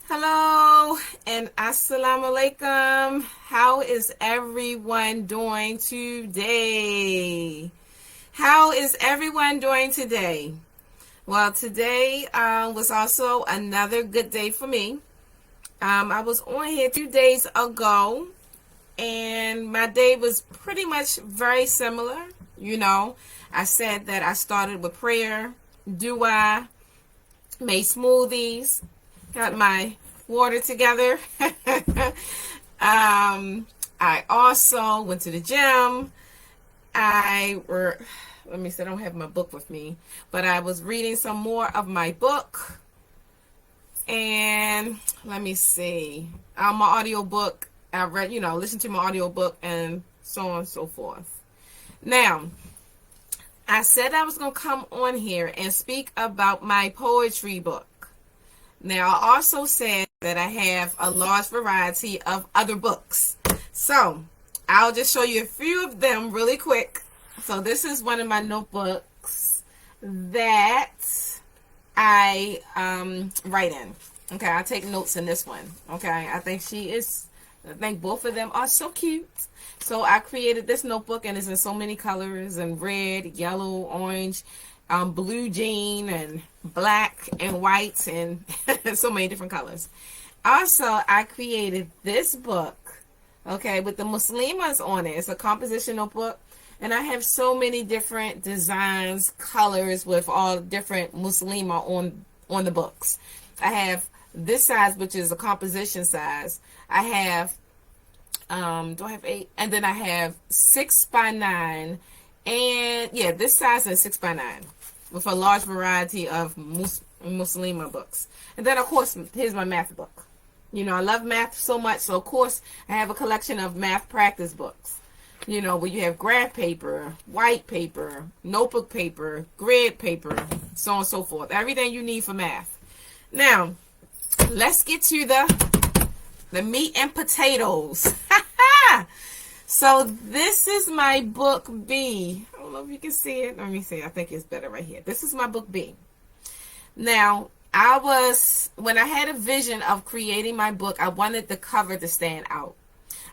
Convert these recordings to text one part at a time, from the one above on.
Hello and assalamu alaikum. How is everyone doing today? How is everyone doing today? Well, today was also another good day for me. I was on here 2 days ago and my day was pretty much very similar. I said that I started with prayer, dua, made smoothies, got my water together. I also went to the gym. Let me see, I don't have my book with me, but I was reading some more of my book. And let me see, my audio book, I read, listened to my audio book and so on and so forth. Now, I said I was going to come on here and speak about my poetry book. Now, I also said that I have a large variety of other books. So, I'll just show you a few of them really quick. So, this is one of my notebooks that I write in. Okay, I take notes in this one. Okay, I think both of them are so cute. So, I created this notebook and it's in so many colors and red, yellow, orange, blue jean and black and white and so many different colors. Also, I created this book, okay, with the Muslimas on it. It's a composition notebook, and I have so many different designs, colors with all different Muslima on the books. I have this size, which is a composition size. I have do I have 8? And then I have 6x9, and yeah, this size is 6x9 with a large variety of Muslima books. And then, of course, here's my math book. I love math so much, so of course I have a collection of math practice books. Where you have graph paper, white paper, notebook paper, grid paper, so on and so forth. Everything you need for math. Now, let's get to the meat and potatoes. So this is my book B. I don't know if you can see it. Let me see. I think it's better right here. This is my book B. Now, when I had a vision of creating my book, I wanted the cover to stand out.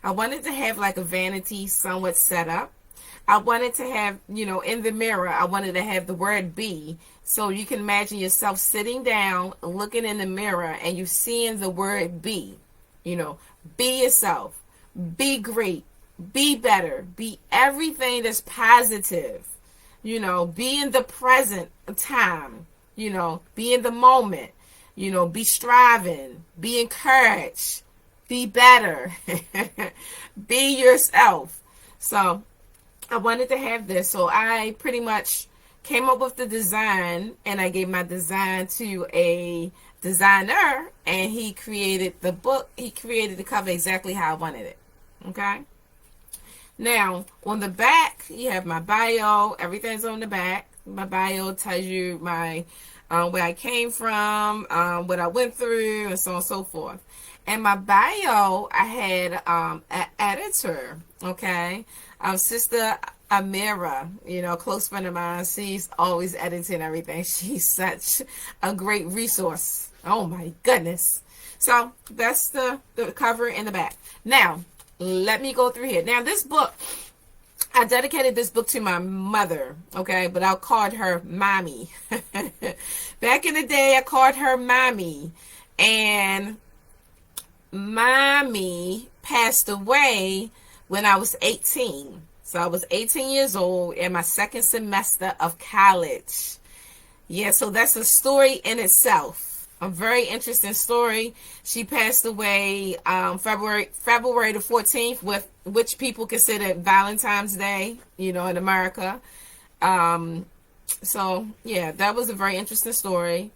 I wanted to have like a vanity somewhat set up. I wanted to have, in the mirror, I wanted to have the word B. So you can imagine yourself sitting down, looking in the mirror, and you seeing the word B. Be yourself. Be great. Be better. Be everything that's positive. Be in the present time. Be in the moment. Be striving. Be encouraged. Be better. Be yourself. So I wanted to have this. So I pretty much came up with the design, and I gave my design to a designer, and he created the book. He created the cover exactly how I wanted it. Okay. Now, on the back, you have my bio. Everything's on the back. My bio tells you my where I came from, what I went through, and so on and so forth. And my bio, I had an editor, okay? Sister Amira, close friend of mine. She's always editing everything. She's such a great resource. Oh, my goodness. So, that's the cover in the back. Now, let me go through here. Now, this book, I dedicated this book to my mother, okay? But I called her Mommy. Back in the day, I called her Mommy. And Mommy passed away when I was 18. So I was 18 years old in my second semester of college. Yeah, so that's a story in itself. A very interesting story. She passed away February the 14th, which people consider Valentine's Day, in America. So, yeah, that was a very interesting story.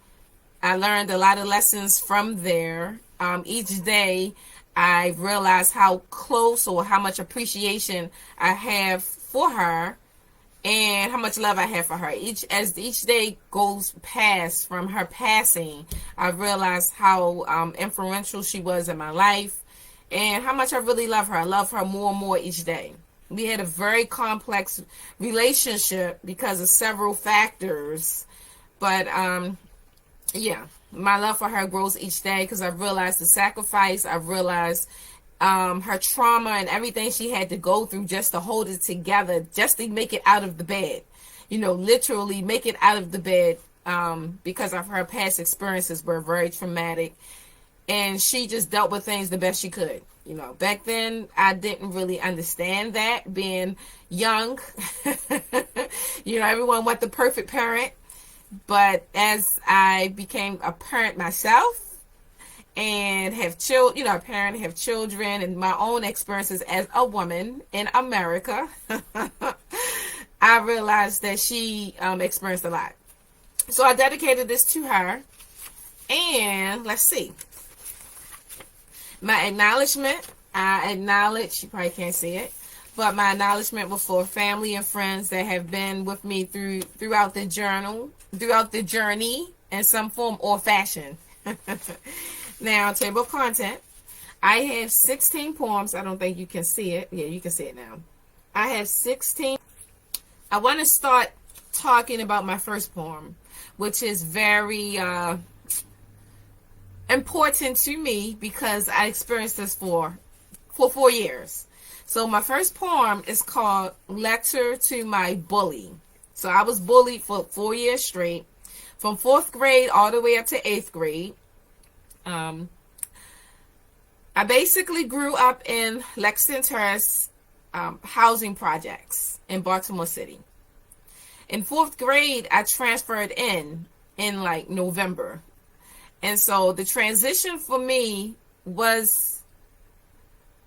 I learned a lot of lessons from there. Each day, I realized how close or how much appreciation I have for her and how much love I have for her. As each day goes past from her passing, I realized how influential she was in my life and how much I really love her. I love her more and more each day. We had a very complex relationship because of several factors, but yeah. my love for her grows each day because I've realized the sacrifice. I've realized her trauma and everything she had to go through just to hold it together, just to make it out of the bed. Literally make it out of the bed, because of her past experiences were very traumatic. And she just dealt with things the best she could. Back then, I didn't really understand that, being young. Everyone wants the perfect parent. But as I became a parent myself and have children, a parent, have children, and my own experiences as a woman in America, I realized that she experienced a lot. So I dedicated this to her. And let's see. My acknowledgement, I acknowledge, you probably can't see it, but my acknowledgement was for family and friends that have been with me throughout the journey in some form or fashion. Now, table of content. I have 16 poems. I don't think you can see it. Yeah, you can see it now. I have 16. I want to start talking about my first poem, which is very important to me because I experienced this for 4 years. So my first poem is called Letter to My Bully. So I was bullied for 4 years straight, from 4th grade all the way up to 8th grade. I basically grew up in Lexington Terrace housing projects in Baltimore City. In 4th grade, I transferred in like November. And so the transition for me was,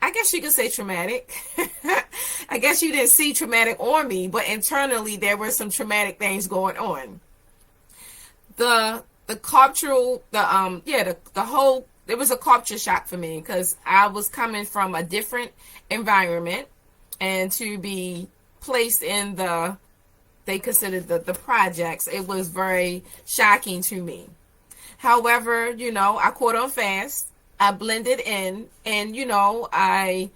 I guess you could say, traumatic. I guess you didn't see traumatic on me, but internally there were some traumatic things going on. The cultural, the whole, it was a culture shock for me because I was coming from a different environment, and to be placed in they considered the projects, it was very shocking to me. However, I caught on fast. I blended in, and, I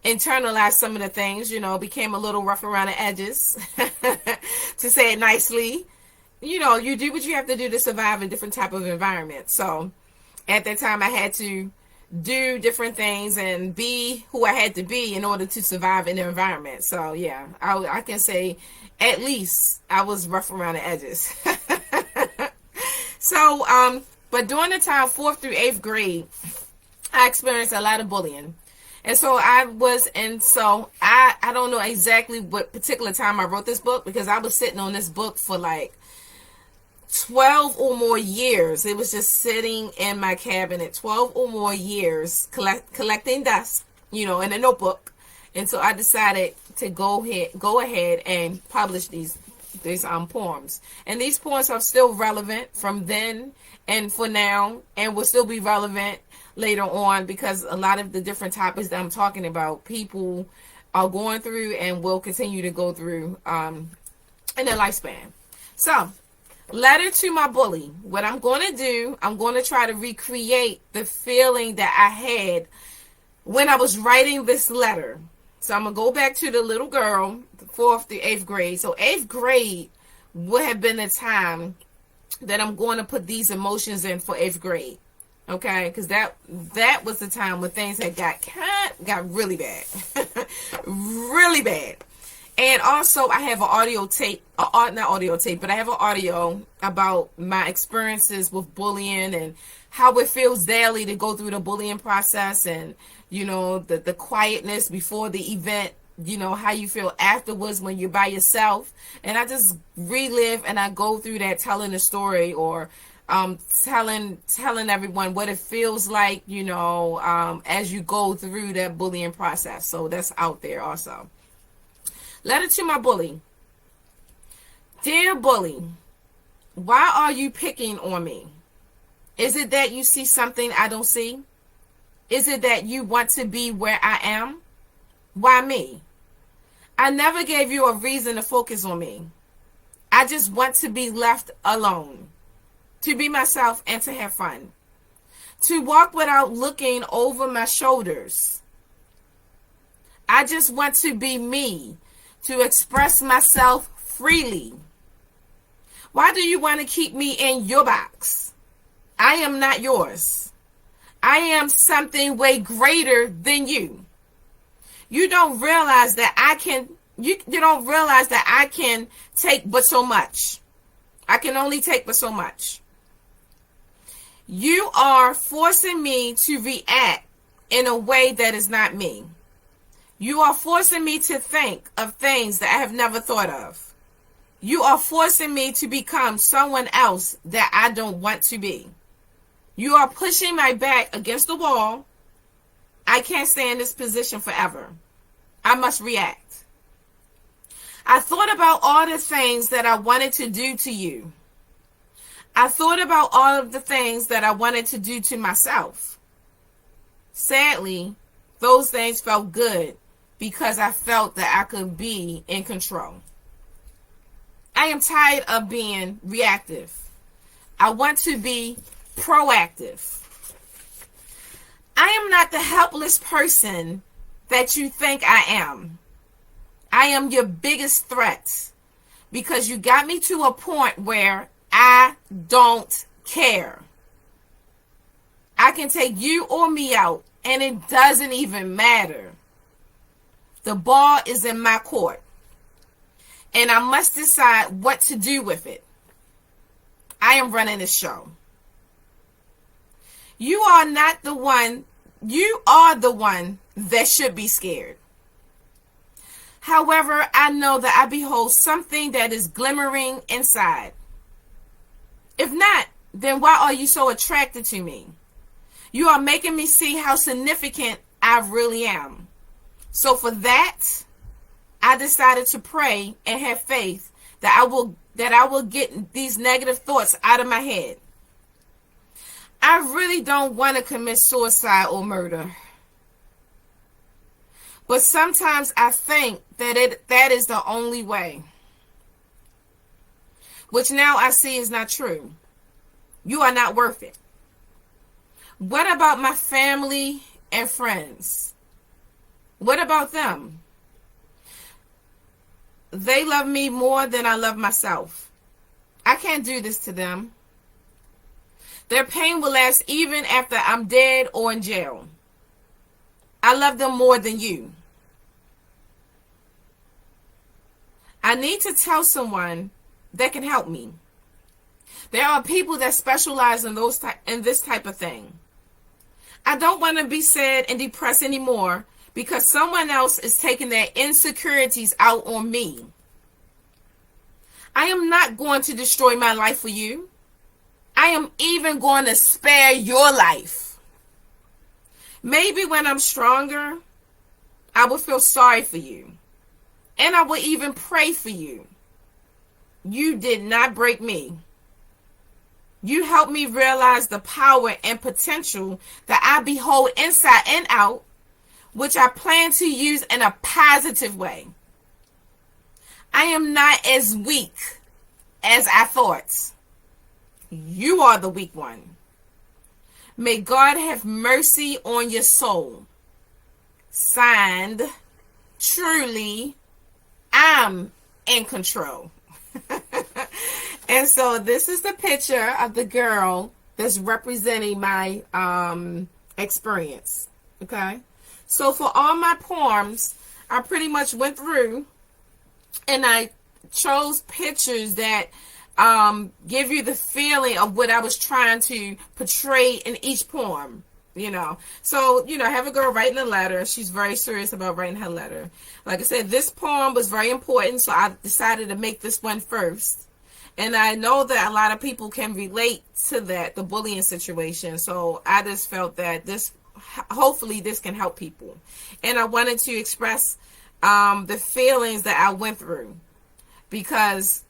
internalized some of the things, became a little rough around the edges, to say it nicely. You do what you have to do to survive in different type of environments. So at that time, I had to do different things and be who I had to be in order to survive in the environment. So yeah, I can say at least I was rough around the edges. So, but during the time 4th through 8th grade, I experienced a lot of bullying. And so I don't know exactly what particular time I wrote this book, because I was sitting on this book for like 12 or more years. It was just sitting in my cabinet 12 or more years, collecting dust, in a notebook. And so I decided to go ahead and publish these poems. And these poems are still relevant from then and for now, and will still be relevant later on, because a lot of the different topics that I'm talking about, people are going through and will continue to go through in their lifespan. So, letter to my bully. What I'm going to do, I'm going to try to recreate the feeling that I had when I was writing this letter. So I'm going to go back to the little girl, the 4th to 8th grade. So 8th grade would have been the time that I'm going to put these emotions in for 8th grade. Okay? Because that was the time when things had got really bad. Really bad. And also I have an audio tape, not audio tape, but I have an audio about my experiences with bullying and how it feels daily to go through the bullying process, and the quietness before the event, how you feel afterwards when you're by yourself. And I just relive and I go through that, telling the story, or telling everyone what it feels like, as you go through that bullying process. So that's out there also. Letter to my bully. Dear bully, why are you picking on me? Is it that you see something I don't see? Is it that you want to be where I am? Why me? I never gave you a reason to focus on me. I just want to be left alone, to be myself and to have fun, to walk without looking over my shoulders. I just want to be me, to express myself freely. Why do you want to keep me in your box? I am not yours. I am something way greater than you. You don't realize that you don't realize that I can take but so much. I can only take but so much. You are forcing me to react in a way that is not me. You are forcing me to think of things that I have never thought of. You are forcing me to become someone else that I don't want to be. You are pushing my back against the wall. I can't stay in this position forever. I must react. I thought about all the things that I wanted to do to you. I thought about all of the things that I wanted to do to myself. Sadly, those things felt good because I felt that I could be in control. I am tired of being reactive. I want to be proactive. I am not the helpless person that you think I am. I am your biggest threat because you got me to a point where I don't care. I can take you or me out and it doesn't even matter. The ball is in my court and I must decide what to do with it. I am running the show. You are the one that should be scared. However, I know that I behold something that is glimmering inside. If not, then why are you so attracted to me? You are making me see how significant I really am. So for that, I decided to pray and have faith that I will get these negative thoughts out of my head. I really don't want to commit suicide or murder. But sometimes I think that is the only way. Which now I see is not true. You are not worth it. What about my family and friends? What about them? They love me more than I love myself. I can't do this to them. Their pain will last even after I'm dead or in jail. I love them more than you. I need to tell someone that can help me. There are people that specialize in this type of thing. I don't want to be sad and depressed anymore because someone else is taking their insecurities out on me. I am not going to destroy my life for you. I am even going to spare your life. Maybe when I'm stronger, I will feel sorry for you. And I will even pray for you. You did not break me. You helped me realize the power and potential that I behold inside and out, which I plan to use in a positive way. I am not as weak as I thought. You are the weak one. May God have mercy on your soul. Signed, truly, I'm in control. And so this is the picture of the girl that's representing my experience. Okay. So for all my poems, I pretty much went through and I chose pictures that give you the feeling of what I was trying to portray in each poem. So, I have a girl writing a letter. She's very serious about writing her letter. Like I said, this poem was very important, so I decided to make this one first. And I know that a lot of people can relate to that, the bullying situation. So I just felt that hopefully this can help people. And I wanted to express the feelings that I went through. Because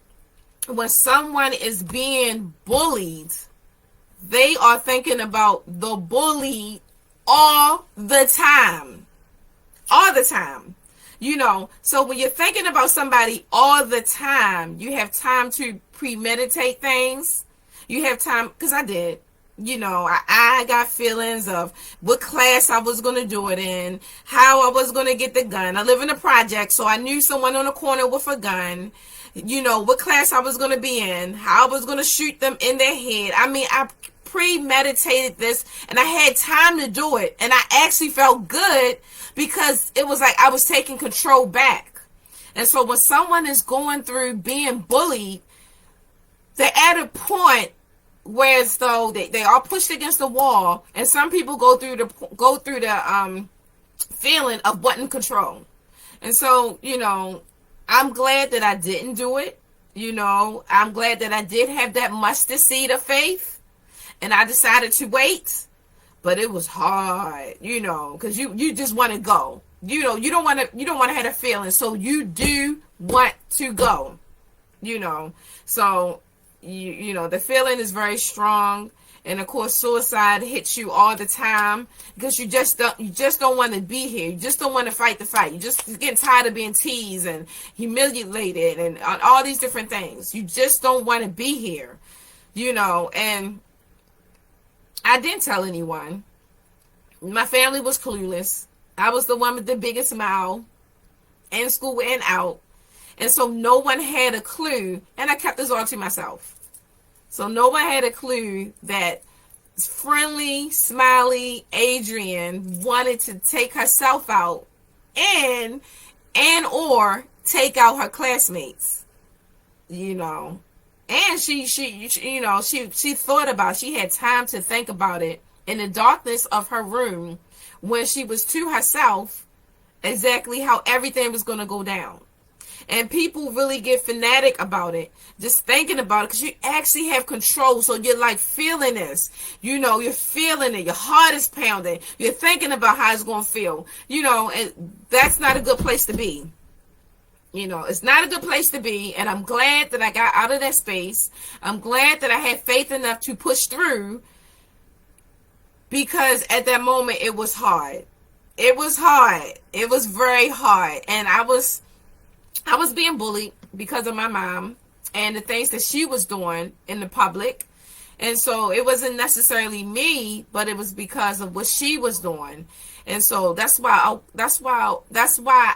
when someone is being bullied, they are thinking about the bully all the time. All the time. So when you're thinking about somebody all the time, you have time to premeditate things. You have time, because I did. I got feelings of what class I was going to do it in, how I was going to get the gun. I live in a project, so I knew someone on the corner with a gun. What class I was going to be in, how I was going to shoot them in their head. I mean, I premeditated this, and I had time to do it, and I actually felt good because it was like I was taking control back. And so when someone is going through being bullied, they're at a point where as though they are pushed against the wall, and some people go through the feeling of wanting control. And so, I'm glad that I didn't do it. I'm glad that I did have that mustard seed of faith, and I decided to wait. But it was hard, because you just want to go. You don't want to have a feeling, so you do want to go. So the feeling is very strong. And of course, suicide hits you all the time because you just don't want to be here. You just don't want to fight the fight. You just getting tired of being teased and humiliated and all these different things. You just don't want to be here, And I didn't tell anyone. My family was clueless. I was the one with the biggest smile in school and out, and so no one had a clue. And I kept this all to myself. So no one had a clue that friendly, smiley Adrienne wanted to take herself out and or take out her classmates, And she thought about it. She had time to think about it in the darkness of her room when she was to herself exactly how everything was going to go down. And people really get fanatic about it, just thinking about it, because you actually have control. So you're like feeling this, you're feeling it. Your heart is pounding. You're thinking about how it's going to feel, and that's not a good place to be. It's not a good place to be. And I'm glad that I got out of that space. I'm glad that I had faith enough to push through, because at that moment it was hard. It was hard. It was very hard. And I was being bullied because of my mom and the things that she was doing in the public. And so it wasn't necessarily me, but it was because of what she was doing. And so that's why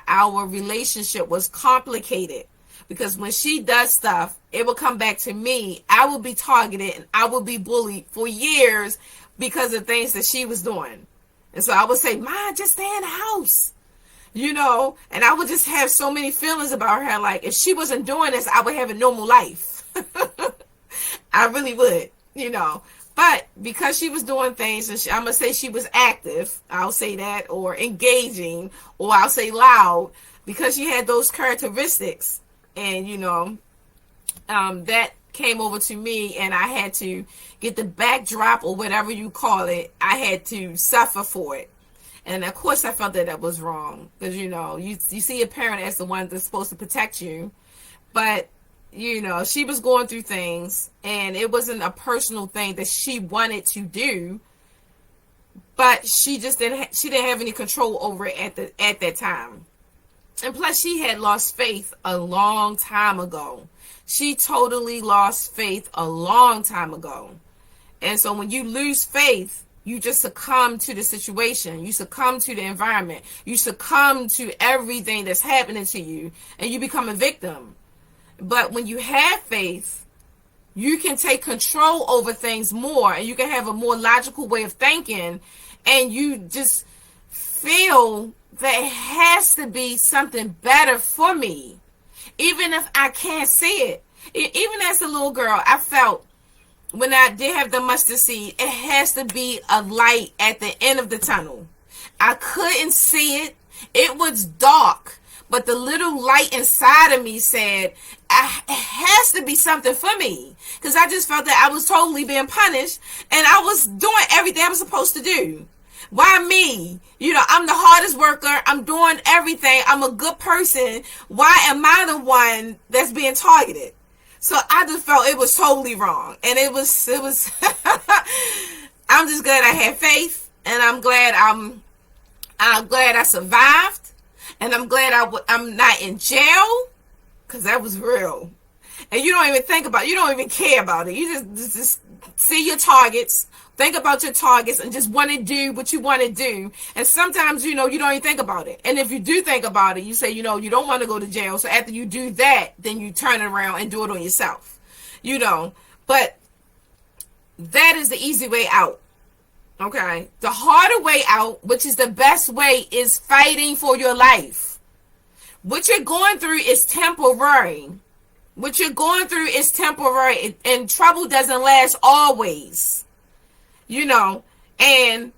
our relationship was complicated, because when she does stuff, it will come back to me. I will be targeted and I will be bullied for years because of things that she was doing. And so I would say, Ma, just stay in the house. And I would just have so many feelings about her. Like, if she wasn't doing this, I would have a normal life. I really would, But because she was doing things, and I'm going to say she was active, I'll say that, or engaging, or I'll say loud, because she had those characteristics. And, that came over to me, and I had to get the backdrop, or whatever you call it. I had to suffer for it. And of course I felt that was wrong, because you see a parent as the one that's supposed to protect you, but she was going through things, and it wasn't a personal thing that she wanted to do, but she didn't have any control over it at that time. And plus, she had lost faith a long time ago. She totally lost faith a long time ago. And so when you lose faith, you just succumb to the situation. You succumb to the environment. You succumb to everything that's happening to you, and you become a victim. But when you have faith, you can take control over things more, and you can have a more logical way of thinking, and you just feel that it has to be something better for me, even if I can't see it. Even as a little girl, I felt, when I did have the mustard seed, it has to be a light at the end of the tunnel. I couldn't see it. It was dark. But the little light inside of me said, it has to be something for me. Because I just felt that I was totally being punished, and I was doing everything I was supposed to do. Why me? I'm the hardest worker. I'm doing everything. I'm a good person. Why am I the one that's being targeted? So I just felt it was totally wrong. And it was, I'm just glad I had faith, and I'm glad I survived, and I'm glad I'm not in jail, because that was real. And you don't even think about it. You don't even care about it. You just see your targets, think about your targets, and just want to do what you want to do. And sometimes, you don't even think about it. And if you do think about it, you say, you don't want to go to jail. So after you do that, then you turn around and do it on yourself. But that is the easy way out. Okay. The harder way out, which is the best way, is fighting for your life. What you're going through is temporary. What you're going through is temporary, and trouble doesn't last always. You know, and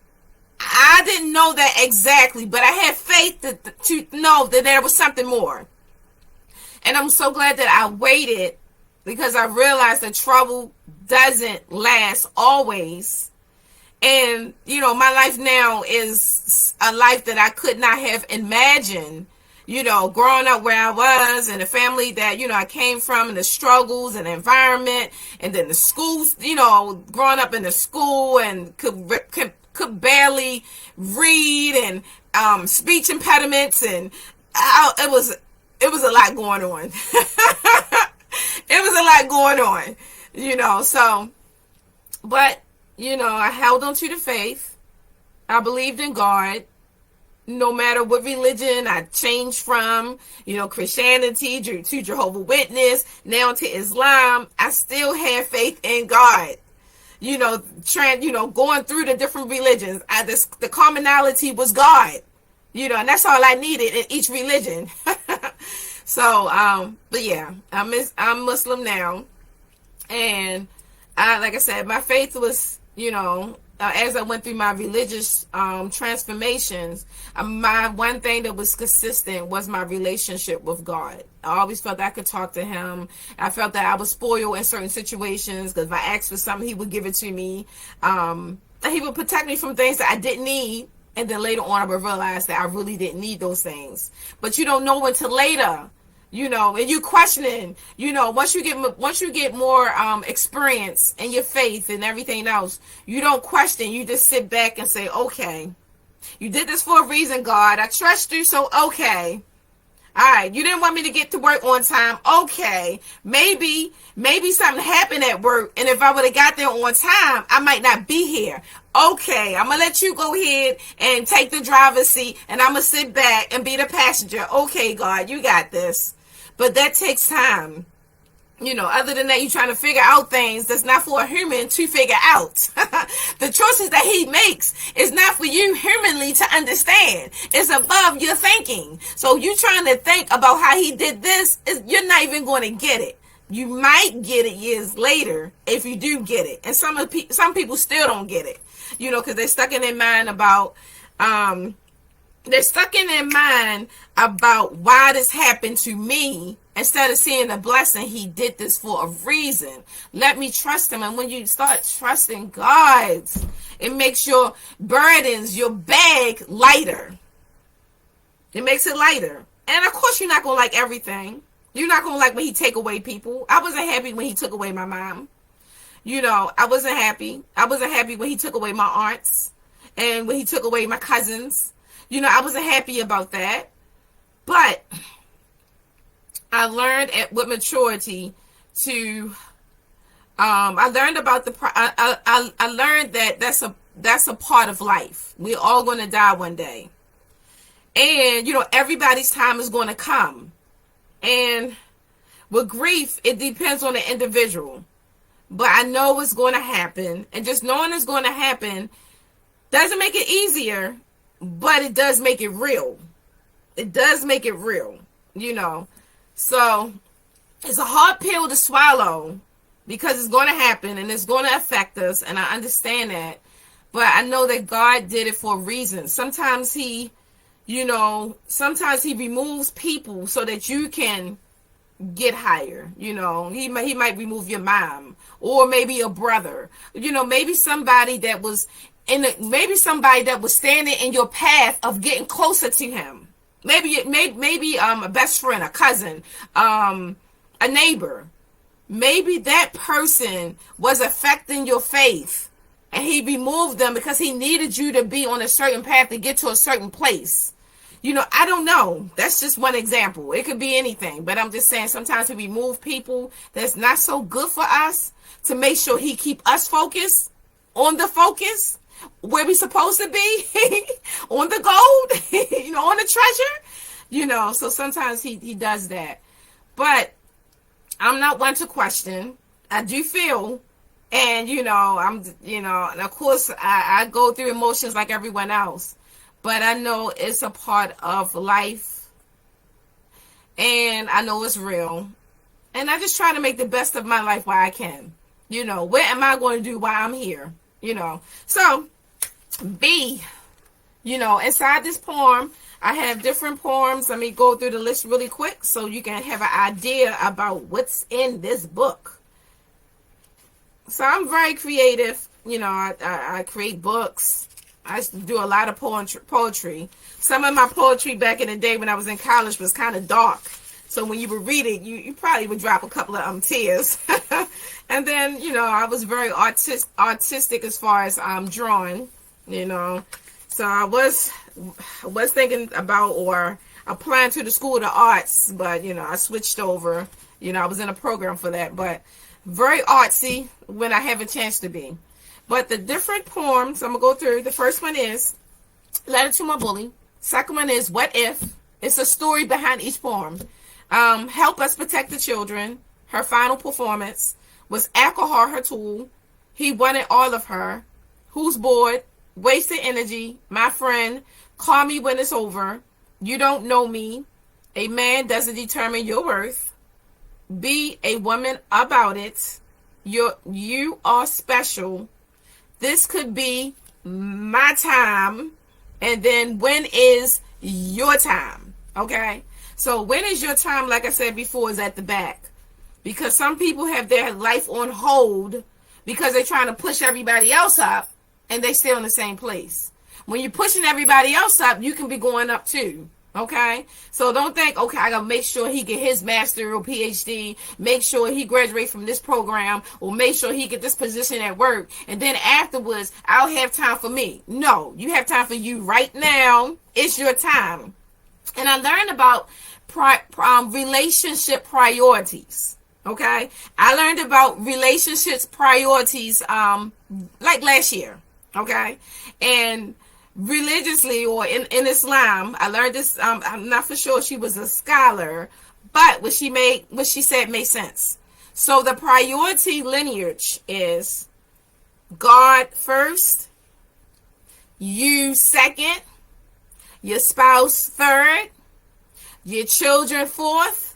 I didn't know that exactly, but I had faith to know that there was something more. And I'm so glad that I waited, because I realized that trouble doesn't last always. And, you know, my life now is a life that I could not have imagined, you know, growing up where I was, and the family that, you know, I came from, and the struggles and the environment, and then the schools, you know, growing up in the school and could barely read, and speech impediments, and it was a lot going on. It was a lot going on, you know, so, but, you know, I held on to the faith. I believed in God. No matter what religion I changed from, you know, Christianity to Jehovah's Witness, now to Islam, I still had faith in God. You know, going through the different religions, the commonality was God. You know, and that's all I needed in each religion. So, but yeah, I'm Muslim now, and like I said, my faith was, you know, as I went through my religious transformations, my one thing that was consistent was my relationship with God. I always felt I could talk to him. I felt that I was spoiled in certain situations, because if I asked for something, he would give it to me. He would protect me from things that I didn't need. And then later on, I would realize that I really didn't need those things. But you don't know until later, you know, and you questioning, you know, once you get more experience in your faith and everything else, you don't question. You just sit back and say, okay, you did this for a reason, God. I trust you, so okay. All right, you didn't want me to get to work on time. Okay, maybe something happened at work, and if I would have got there on time, I might not be here. Okay, I'm going to let you go ahead and take the driver's seat, and I'm going to sit back and be the passenger. Okay, God, you got this. But that takes time. You know, other than that, you're trying to figure out things that's not for a human to figure out. The choices that he makes is not for you humanly to understand. It's above your thinking. So you trying to think about how he did this, you're not even going to get it. You might get it years later if you do get it. And some people still don't get it, you know, because they're stuck in their mind about why this happened to me, instead of seeing the blessing. He did this for a reason. Let me trust him. And when you start trusting God, it makes your burdens, your bag, lighter. It makes it lighter. And of course, you're not going to like everything. You're not going to like when he take away people. I wasn't happy when he took away my mom. You know, I wasn't happy. I wasn't happy when he took away my aunts, and when he took away my cousins. You know, I wasn't happy about that. But I learned with maturity to, I learned about I learned that that's a part of life. We're all going to die one day. And, you know, everybody's time is going to come. And with grief, it depends on the individual. But I know it's going to happen. And just knowing it's going to happen doesn't make it easier, but it does make it real. It does make it real, you know. So it's a hard pill to swallow, because it's going to happen and it's going to affect us. And I understand that. But I know that God did it for a reason. Sometimes he removes people so that you can get higher. You know, he might remove your mom, or maybe a brother, you know, maybe somebody that was standing in your path of getting closer to him. Maybe a best friend, a cousin, a neighbor. Maybe that person was affecting your faith, and he removed them because he needed you to be on a certain path to get to a certain place. You know, I don't know. That's just one example. It could be anything. But I'm just saying, sometimes we remove people that's not so good for us to make sure he keep us focused on the focus, where we supposed to be, on the gold, you know, on the treasure. You know, so sometimes he does that. But I'm not one to question. I do feel And, and of course, I go through emotions like everyone else. But I know it's a part of life. And I know it's real. And I just try to make the best of my life while I can. What am I going to do while I'm here? So, B, inside this poem, I have different poems. Let me go through the list really quick so you can have an idea about what's in this book. So I'm very creative. I create books. I used to do a lot of poetry. Some of my poetry back in the day when I was in college was kind of dark. So when you would read it, you probably would drop a couple of tears. And then, I was very artistic as far as drawing, So I was thinking about or applying to the School of the Arts, but, I switched over. I was in a program for that, but very artsy when I have a chance to be. But the different poems I'm going to go through, the first one is Letter to My Bully. Second one is What If? It's a story behind each poem. Help Us Protect the Children. Her final performance. Was alcohol her tool? He wanted all of her. Who's bored? Wasted energy. My friend. Call me when it's over. You don't know me. A man doesn't determine your worth. Be a woman about it. You are special. This could be my time. And then when is your time? Okay? So when is your time, like I said before, is at the back. Because some people have their life on hold because they're trying to push everybody else up and they stay in the same place. When you're pushing everybody else up, you can be going up too. Okay? So don't think, okay, I got to make sure he get his master or PhD, make sure he graduate from this program, or make sure he get this position at work, and then afterwards, I'll have time for me. No, you have time for you right now. It's your time. And I learned about relationship priorities. Okay? I learned about relationships priorities like last year. Okay? And religiously or in Islam, I learned this. I'm not for sure she was a scholar, but what she said made sense. So the priority lineage is God first, you second, your spouse third, your children fourth,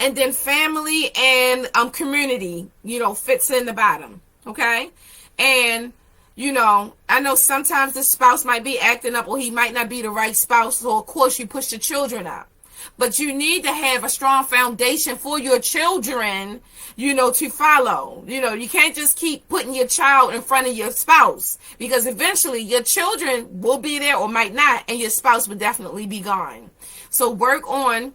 and then family and community, fits in the bottom. Okay? And I know sometimes the spouse might be acting up or he might not be the right spouse. So, of course, you push the children up. But you need to have a strong foundation for your children, to follow. You can't just keep putting your child in front of your spouse because eventually your children will be there or might not, and your spouse will definitely be gone. So work on,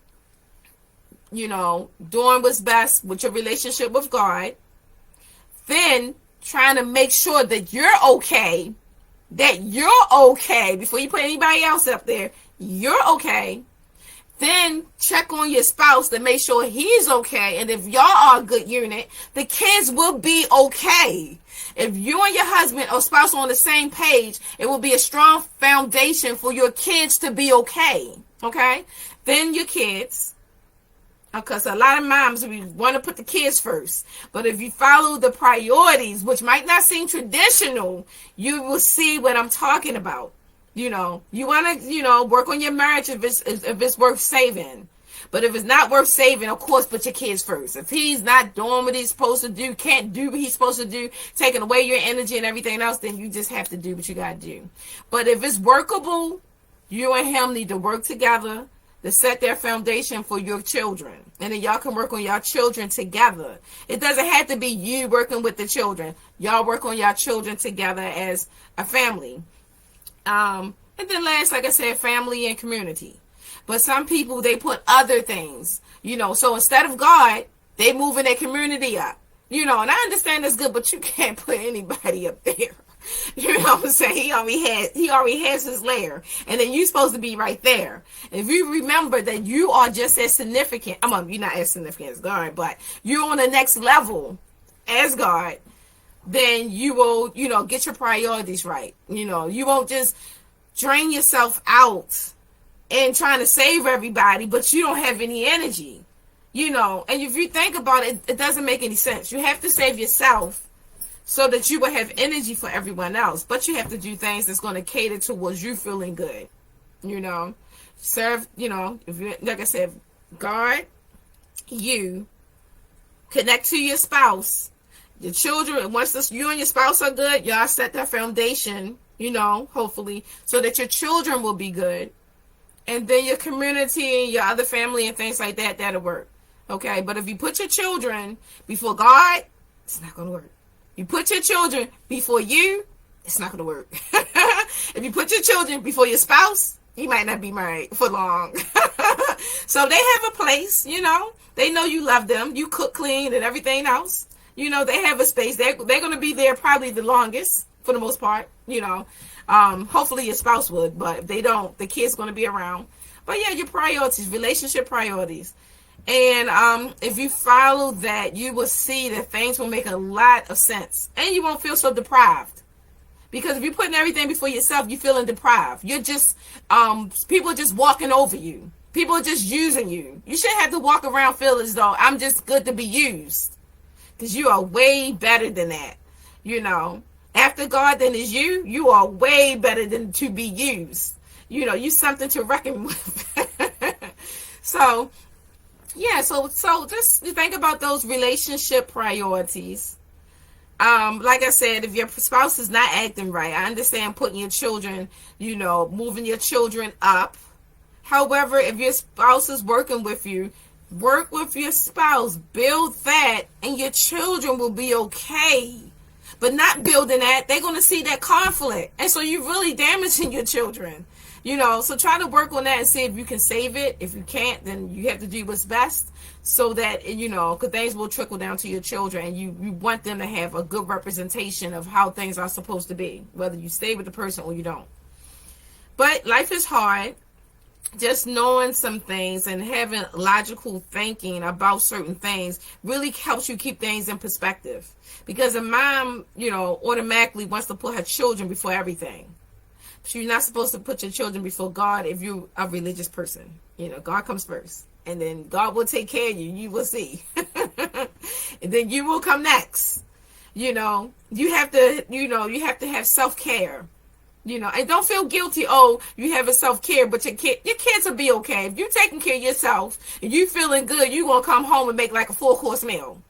doing what's best with your relationship with God. Then trying to make sure that you're okay, before you put anybody else up there, you're okay. Then check on your spouse to make sure he's okay. And if y'all are a good unit, the kids will be okay. If you and your husband or spouse are on the same page, it will be a strong foundation for your kids to be okay. Okay? Then your kids. Because a lot of moms, we want to put the kids first. But if you follow the priorities, which might not seem traditional, you will see what I'm talking about. You want to, work on your marriage if it's worth saving. But if it's not worth saving, of course, put your kids first. If he's not doing what he's supposed to do, can't do what he's supposed to do, taking away your energy and everything else, then you just have to do what you got to do. But if it's workable, you and him need to work together to set their foundation for your children. And then y'all can work on your children together. It doesn't have to be you working with the children. Y'all work on your children together as a family. And then last, like I said, family and community. But some people, they put other things, so instead of God, they moving their community up, and I understand that's good, but you can't put anybody up there. You know what I'm saying? He already has his layer, and then you're supposed to be right there. If you remember that you are just as significant, you're not as significant as God, but you're on the next level as God, then you will, get your priorities right. You won't just drain yourself out and trying to save everybody, but you don't have any energy, and if you think about it, it doesn't make any sense. You have to save yourself so that you will have energy for everyone else. But you have to do things that's going to cater towards you feeling good. You know, serve, you know, if you, like I said, guard you, connect to your spouse, your children. Once you and your spouse are good, y'all set that foundation, you know, hopefully, so that your children will be good. And then your community and your other family and things like that, that'll work. Okay, but if you put your children before God, it's not going to work. You put your children before you, it's not going to work. If you put your children before your spouse, you might not be married for long. So they have a place, you know. They know you love them. You cook, clean, and everything else. You know, they have a space. They're going to be there probably the longest for the most part, you know. Hopefully your spouse would, but if they don't, the kid's going to be around. But yeah, your priorities, relationship priorities. And if you follow that, you will see that things will make a lot of sense. And you won't feel so deprived. Because if you're putting everything before yourself, you're feeling deprived. You're just, people are just walking over you. People are just using you. You shouldn't have to walk around feeling as though I'm just good to be used. Because you are way better than that. You know, after God then is you, you are way better than to be used. You know, you're something to reckon with. So, yeah, so just think about those relationship priorities. Like I said, if your spouse is not acting right, I understand putting your children, you know, moving your children up. However, if your spouse is working with you, work with your spouse, build that, and your children will be okay. But not building that, they're going to see that conflict. And so you're really damaging your children. You know, so try to work on that and see if you can save it. If you can't, then you have to do what's best so that, you know, because things will trickle down to your children. And you want them to have a good representation of how things are supposed to be, whether you stay with the person or you don't. But life is hard. Just knowing some things and having logical thinking about certain things really helps you keep things in perspective. Because a mom, you know, automatically wants to put her children before everything. But you're not supposed to put your children before God if you're a religious person. You know, God comes first. And then God will take care of you. You will see. And then you will come next. You know, you have to have self-care. You know, and don't feel guilty. Oh, you have a self-care, but your kids will be okay. If you're taking care of yourself and you feeling good, you're going to come home and make like a 4-course meal.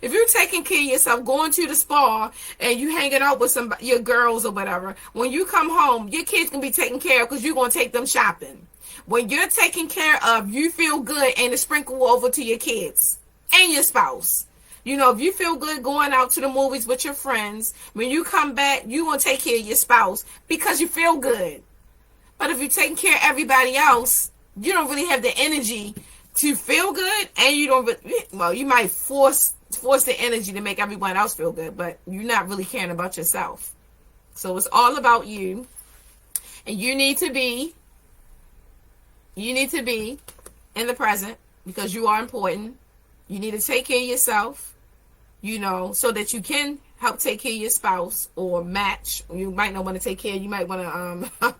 If you're taking care of yourself, going to the spa and you hanging out with your girls or whatever, when you come home, your kids can be taken care of because you're going to take them shopping. When you're taken care of, you feel good and it sprinkle over to your kids and your spouse. You know, if you feel good going out to the movies with your friends, when you come back, you want to take care of your spouse because you feel good. But if you're taking care of everybody else, you don't really have the energy to feel good, and you don't really, well, you might force the energy to make everyone else feel good, but you're not really caring about yourself. So it's all about you, and you need to be in the present because you are important. You need to take care of yourself. You know, so that you can help take care of your spouse or match. You might not want to take care. You might want to,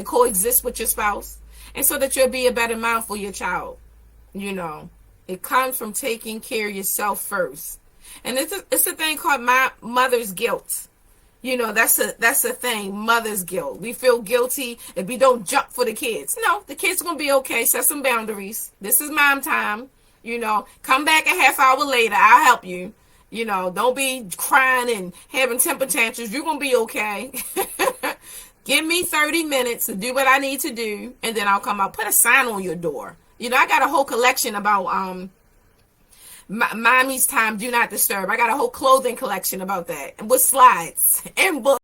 coexist with your spouse. And so that you'll be a better mom for your child. You know, it comes from taking care of yourself first. And it's a thing called mother's guilt. You know, that's a thing, mother's guilt. We feel guilty if we don't jump for the kids. No, the kids are going to be okay. Set some boundaries. This is mom time. You know, come back a half hour later. I'll help you. You know, don't be crying and having temper tantrums. You're going to be okay. Give me 30 minutes to do what I need to do, and then I'll come out. Put a sign on your door. You know, I got a whole collection about mommy's time, do not disturb. I got a whole clothing collection about that, and with slides and books.